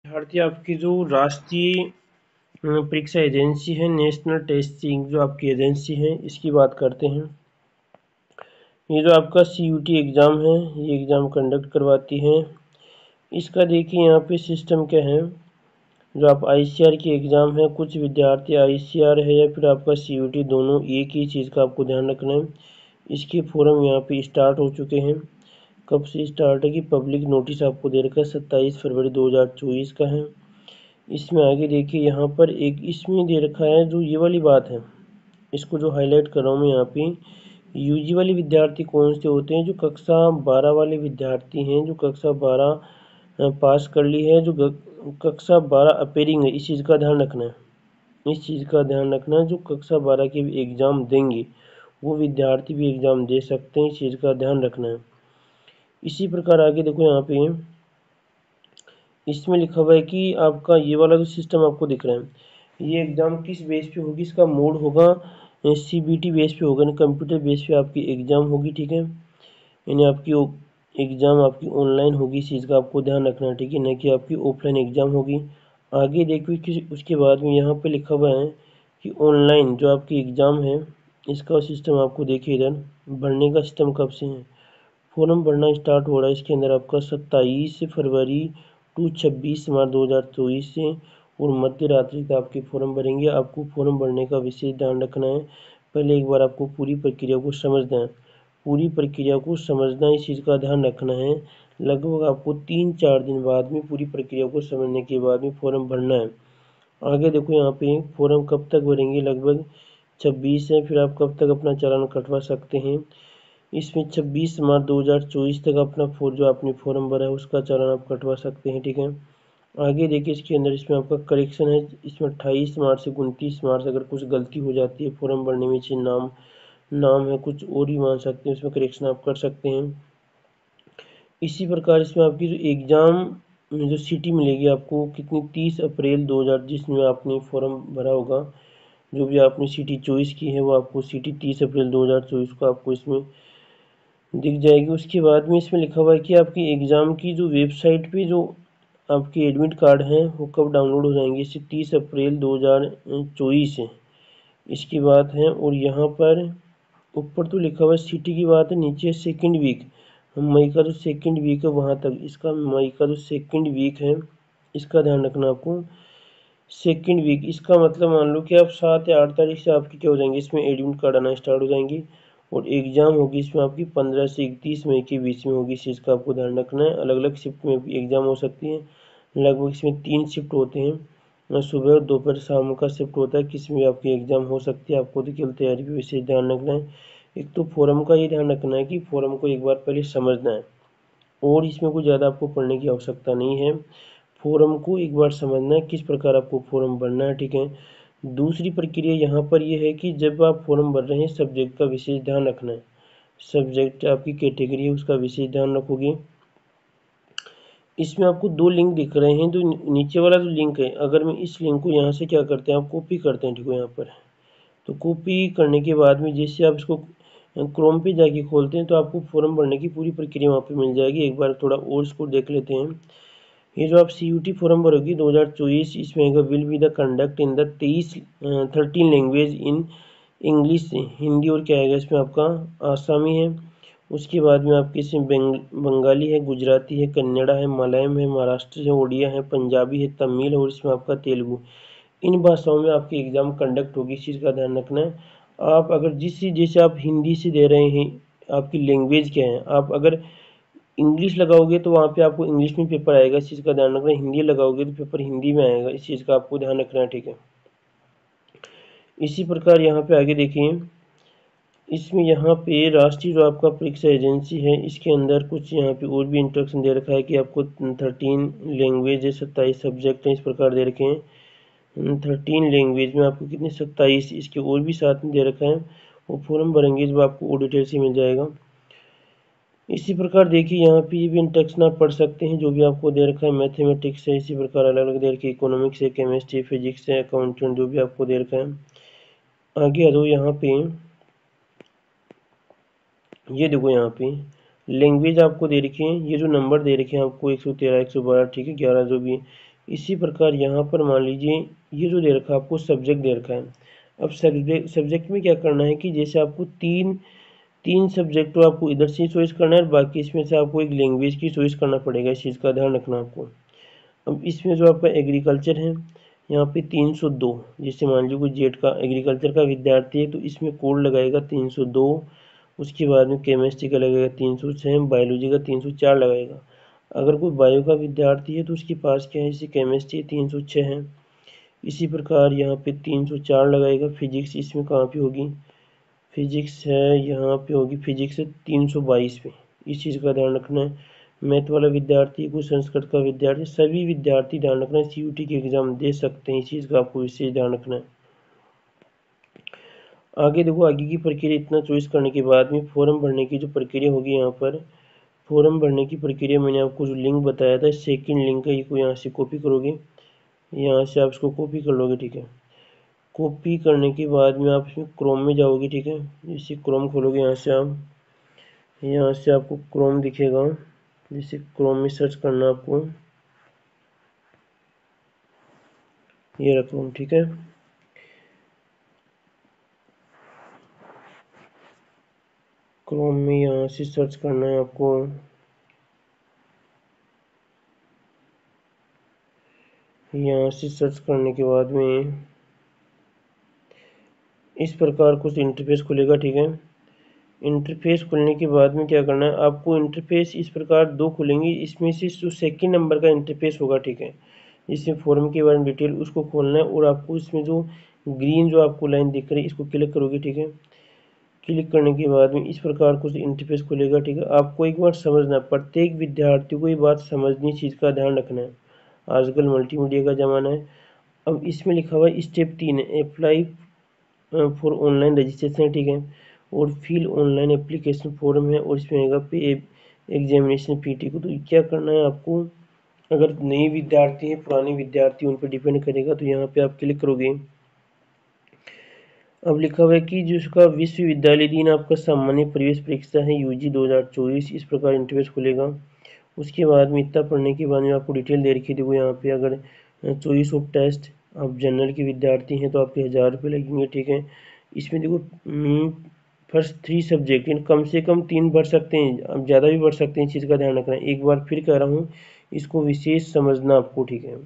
भारतीय आपकी जो राष्ट्रीय परीक्षा एजेंसी है, नेशनल टेस्टिंग जो आपकी एजेंसी है, इसकी बात करते हैं। ये जो आपका CUT एग्ज़ाम है, ये एग्ज़ाम कंडक्ट करवाती है। इसका देखिए यहाँ पे सिस्टम क्या है। जो आप ICR की एग्ज़ाम है, कुछ विद्यार्थी ICR है या फिर आपका CUT, दोनों एक ही चीज़ का आपको ध्यान रखना है। इसके फॉर्म यहाँ पे स्टार्ट हो चुके हैं। कब से स्टार्ट है कि पब्लिक नोटिस आपको दे रखा है, 27 फरवरी 2024 का है। इसमें आगे देखिए यहाँ पर एक इसमें दे रखा है जो ये वाली बात है, इसको जो हाईलाइट कर रहा हूँ मैं यहाँ पे। UG वाले विद्यार्थी कौन से होते हैं? जो कक्षा 12 वाले विद्यार्थी हैं, जो कक्षा 12 पास कर ली है, जो कक्षा 12 अपेयरिंग है। इस चीज़ का ध्यान रखना है, इस चीज़ का ध्यान रखना है। जो कक्षा 12 के भी एग्ज़ाम देंगे वो विद्यार्थी भी एग्ज़ाम दे सकते हैं, इस चीज़ का ध्यान रखना है। इसी प्रकार आगे देखो यहाँ पे इसमें लिखा हुआ है कि आपका ये वाला जो सिस्टम आपको दिख रहा है, ये एग्ज़ाम किस बेस पे होगी? इसका मोड होगा CBT बेस पे होगा, यानी कंप्यूटर बेस पे आपकी एग्ज़ाम होगी, ठीक है। यानी आपकी एग्ज़ाम आपकी ऑनलाइन होगी, इस चीज़ का आपको ध्यान रखना है, ठीक है, न कि आपकी ऑफलाइन एग्ज़ाम होगी। आगे देखिए कि उसके बाद में यहाँ पे लिखा हुआ है कि ऑनलाइन जो आपकी एग्ज़ाम है, इसका सिस्टम आपको देखिए इधर भरने का सिस्टम कब से है। फॉर्म भरना स्टार्ट हो रहा है इसके अंदर आपका 27 फरवरी टू 26 मार्च 2024 से, और मध्य रात्रि तक आपके फॉर्म भरेंगे। आपको फॉर्म भरने का विशेष ध्यान रखना है। पहले एक बार आपको पूरी प्रक्रिया को समझना है, पूरी प्रक्रिया को समझना, इस चीज़ का ध्यान रखना है। लगभग आपको 3-4 दिन बाद में पूरी प्रक्रिया को समझने के बाद में फॉर्म भरना है। आगे देखो यहाँ पे फॉर्म कब तक भरेंगे, लगभग 26 है, फिर आप कब तक अपना चालान कटवा सकते हैं। इसमें 26 मार्च 2024 तक अपना जो आपने फॉर्म भरा है उसका चालान आप कटवा सकते हैं, ठीक है। आगे देखिए इसके अंदर इसमें आपका करेक्शन है। इसमें 28 मार्च से 29 मार्च अगर कुछ गलती हो जाती है फॉर्म भरने में, जैसे नाम नाम है कुछ और भी मान सकते हैं, उसमें करेक्शन आप कर सकते हैं। इसी प्रकार इसमें आपकी जो एग्ज़ाम जो सिटी मिलेगी आपको कितनी, 30 अप्रैल 2000, जिसमें आपने फॉर्म भरा होगा, जो भी आपने सिटी चॉइस की है वो आपको सिटी 30 अप्रैल 2024 को आपको इसमें दिख जाएगी। उसके बाद में इसमें लिखा हुआ है कि आपकी एग्ज़ाम की जो वेबसाइट पे जो आपके एडमिट कार्ड हैं वो कब डाउनलोड हो जाएंगे, इससे 30 अप्रैल 2024 है, इसकी बात है। और यहाँ पर ऊपर तो लिखा हुआ है सिटी की बात है, नीचे सेकंड वीक, मई का जो सेकंड वीक है वहाँ तक, इसका मई का जो सेकंड वीक है इसका ध्यान रखना आपको। सेकंड वीक इसका मतलब मान लो कि आप 7 या 8 तारीख से आपकी क्या हो जाएंगे, इसमें एडमिट कार्ड आना स्टार्ट हो जाएंगी, और एग्ज़ाम होगी इसमें आपकी 15 से 31 मई के बीच में होगी। इस चीज़ का आपको ध्यान रखना है। अलग अलग शिफ्ट में भी एग्ज़ाम हो सकती है। लगभग इसमें 3 शिफ्ट होते हैं, सुबह और दोपहर शाम का शिफ्ट होता है, किसी में आपकी एग्ज़ाम हो सकती है। आपको तो केवल तैयारी पे विशेष ध्यान रखना है। एक तो फॉर्म का ये ध्यान रखना है कि फॉर्म को एक बार पहले समझना है, और इसमें कोई ज़्यादा आपको पढ़ने की आवश्यकता नहीं है। फॉर्म को एक बार समझना है किस प्रकार आपको फॉर्म भरना है, ठीक है। दूसरी प्रक्रिया यहाँ पर यह है कि जब आप फॉर्म भर रहे हैं सब्जेक्ट का विशेष ध्यान रखना है। सब्जेक्ट आपकी कैटेगरी है उसका विशेष ध्यान रखोगे। इसमें आपको 2 लिंक दिख रहे हैं। जो नीचे वाला जो लिंक है, अगर मैं इस लिंक को यहाँ से क्या करते हैं आप कॉपी करते हैं, ठीक है। यहाँ पर तो कॉपी करने के बाद में जैसे आप इसको क्रोम पे जाके खोलते हैं तो आपको फॉर्म भरने की पूरी प्रक्रिया वहाँ पे मिल जाएगी। एक बार थोड़ा और इसको देख लेते हैं। ये जो आप CUT फॉर्म भरोगी 2024, इसमें will be the conduct in the 13 language in English, Hindi, और क्या आएगा इसमें आपका आसामी है। उसके बाद में आपके इसमें बंगाली है, गुजराती है, कन्नड़ा है, मलयालम है, महाराष्ट्र है, उड़िया है, पंजाबी है, तमिल है, और इसमें आपका तेलुगु। इन भाषाओं में आपकी एग्ज़ाम कंडक्ट होगी, इस चीज़ का ध्यान रखना है। आप अगर जैसे आप हिंदी से दे रहे हैं, आपकी लैंग्वेज क्या है, आप अगर इंग्लिश लगाओगे तो वहाँ पे आपको इंग्लिश में पेपर आएगा, इस चीज़ का ध्यान रखना है। हिंदी लगाओगे तो पेपर हिंदी में आएगा, इस चीज़ का आपको ध्यान रखना है, ठीक है। इसी प्रकार यहाँ पे आगे देखिए, इसमें यहाँ पे राष्ट्रीय जो आपका परीक्षा एजेंसी है, इसके अंदर कुछ यहाँ पे और भी इंस्ट्रक्शन दे रखा है कि आपको 13 लैंग्वेज है, 27 सब्जेक्ट हैं, इस प्रकार दे रखे हैं। 13 लैंग्वेज में आपको कितने, 27, इसके और भी साथ में दे रखा है। वो फॉर्म भरेंगे जब आपको और डिटेल से मिल जाएगा। इसी प्रकार देखिए यहाँ पे ये भी इंस्ट्रक्शन आप पढ़ सकते हैं जो भी आपको दे रखा है। मैथमेटिक्स है, इसी प्रकार अलग अलग दे रखी है, इकोनॉमिक्स है, केमिस्ट्री, फिजिक्स है, अकाउंटेंट, जो भी आपको दे रखा है। आगे आ जाओ यहाँ पे, ये देखो यहाँ पे लैंग्वेज आपको दे रखी है। ये जो नंबर दे रखे हैं आपको 113, 112, ठीक है, 11 जो भी इसी प्रकार यहाँ पर मान लीजिए ये जो दे रखा है आपको सब्जेक्ट दे रखा है। अब सब्जेक्ट में क्या करना है कि जैसे आपको तीन सब्जेक्ट तो आपको इधर से चॉइस करना है और बाकी इसमें से आपको एक लैंग्वेज की चॉइस करना पड़ेगा। इस चीज़ का ध्यान रखना आपको। अब इसमें जो आपका एग्रीकल्चर है यहाँ पे 302, जैसे मान लीजिए कोई जेट का एग्रीकल्चर का विद्यार्थी है तो इसमें कोड लगाएगा 302। उसके बाद में केमिस्ट्री का लगेगा 306, बायोलॉजी का 304 लगाएगा। अगर कोई बायो का विद्यार्थी है तो उसके पास क्या है, जैसे केमिस्ट्री 306 है, इसी प्रकार यहाँ पे 304 लगाएगा। फिजिक्स इसमें कहाँ पे होगी, फिजिक्स है यहाँ पे होगी, फिजिक्स है 322 पे। इस चीज़ का ध्यान रखना है। मैथ वाला विद्यार्थी, कोई संस्कृत का विद्यार्थी, सभी विद्यार्थी ध्यान रखना है CUT के एग्जाम दे सकते हैं। इस चीज़ का आपको विशेष ध्यान रखना है। आगे देखो, आगे की प्रक्रिया इतना चॉइस करने के बाद में फॉर्म भरने की जो प्रक्रिया होगी, यहाँ पर फॉर्म भरने की प्रक्रिया मैंने आपको जो लिंक बताया था, सेकंड लिंक है, ये को यहाँ से कॉपी करोगे, यहाँ से आप इसको कॉपी कर लोगे, ठीक है। कॉपी करने के बाद में आप इसमें क्रोम में जाओगे, ठीक है। जैसे क्रोम खोलोगे यहाँ से आपको क्रोम दिखेगा, जैसे क्रोम में सर्च करना आपको, ये रहा क्रोम, ठीक है। क्रोम में यहाँ से सर्च करना है आपको, यहाँ से सर्च करने के बाद में इस प्रकार कुछ इंटरफेस खुलेगा, ठीक है। इंटरफेस खुलने के बाद में क्या करना है आपको, इंटरफेस इस प्रकार दो खुलेंगे, इसमें से जो सेकंड नंबर का इंटरफेस होगा, ठीक है, इसमें फॉर्म के बारे में डिटेल उसको खोलना है और आपको इसमें जो ग्रीन जो आपको लाइन दिख रही है इसको क्लिक करोगे, ठीक है। क्लिक करने के बाद में इस प्रकार कुछ इंटरफेस खुलेगा, ठीक है। आपको एक बार समझना, प्रत्येक विद्यार्थी को ये बात समझनी, चीज़ का ध्यान रखना है। आजकल मल्टीमीडिया का ज़माना है। अब इसमें लिखा हुआ है स्टेप 3 है, अप्लाई फॉर ऑनलाइन रजिस्ट्रेशन, ठीक है, और फिल ऑनलाइन एप्लीकेशन फॉर्म है, और इसमें आएगा पे एग्जामिनेशन PT को। तो क्या करना है आपको, अगर नए विद्यार्थी हैं, पुराने विद्यार्थी, उन पर डिपेंड करेगा। तो यहाँ पे आप क्लिक करोगे। अब लिखा हुआ है कि जिसका विश्वविद्यालय दिन आपका सामान्य प्रवेश परीक्षा है UG 2024, इस प्रकार इंटरफेस खुलेगा। उसके बाद में इतना पढ़ने के बाद में आपको डिटेल दे रखी, देखो यहाँ पे अगर चॉइस ऑफ टेस्ट आप जनरल के विद्यार्थी हैं तो आपके 1000 रुपये लगेंगे, ठीक है। इसमें देखो फर्स्ट 3 सब्जेक्ट, कम से कम 3 भर सकते हैं, अब ज़्यादा भी भर सकते हैं। इस चीज़ का ध्यान रखना है। एक बार फिर कह रहा हूँ, इसको विशेष समझना आपको, ठीक है।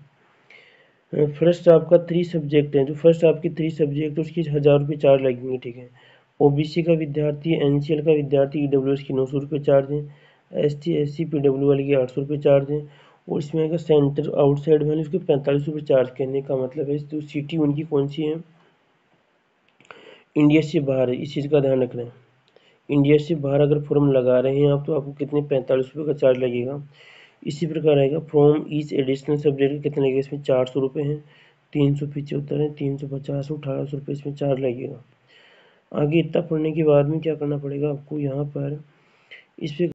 फर्स्ट आपका 3 सब्जेक्ट हैं, जो फर्स्ट आपके 3 सब्जेक्ट उसकी 1000 रुपये चार्ज लगेंगे, ठीक है। OBC का विद्यार्थी, NCL का विद्यार्थी, EWS की 900 रुपये चार्ज हैं, ST SC PW वाले की 800 रुपये चार्ज हैं, और इसमें अगर सेंटर आउटसाइड वाले उसके 45 रुपये चार्ज करने का मतलब है। तो सिटी उनकी कौन सी है, इंडिया से बाहर है। इस चीज़ का ध्यान रखना है। इंडिया से बाहर अगर फॉर्म लगा रहे हैं आप तो आपको कितने 45 रुपये का चार्ज लगेगा। इसी प्रकार आएगा फ्रॉम ईच एडिशनल सब्जेक्ट कितने लगेगा, इसमें 400 रुपये हैं, 375 है, 350, 1800 रुपये इसमें चार्ज लगेगा। आगे इतना पढ़ने के बाद में क्या करना पड़ेगा आपको, यहाँ पर इस पे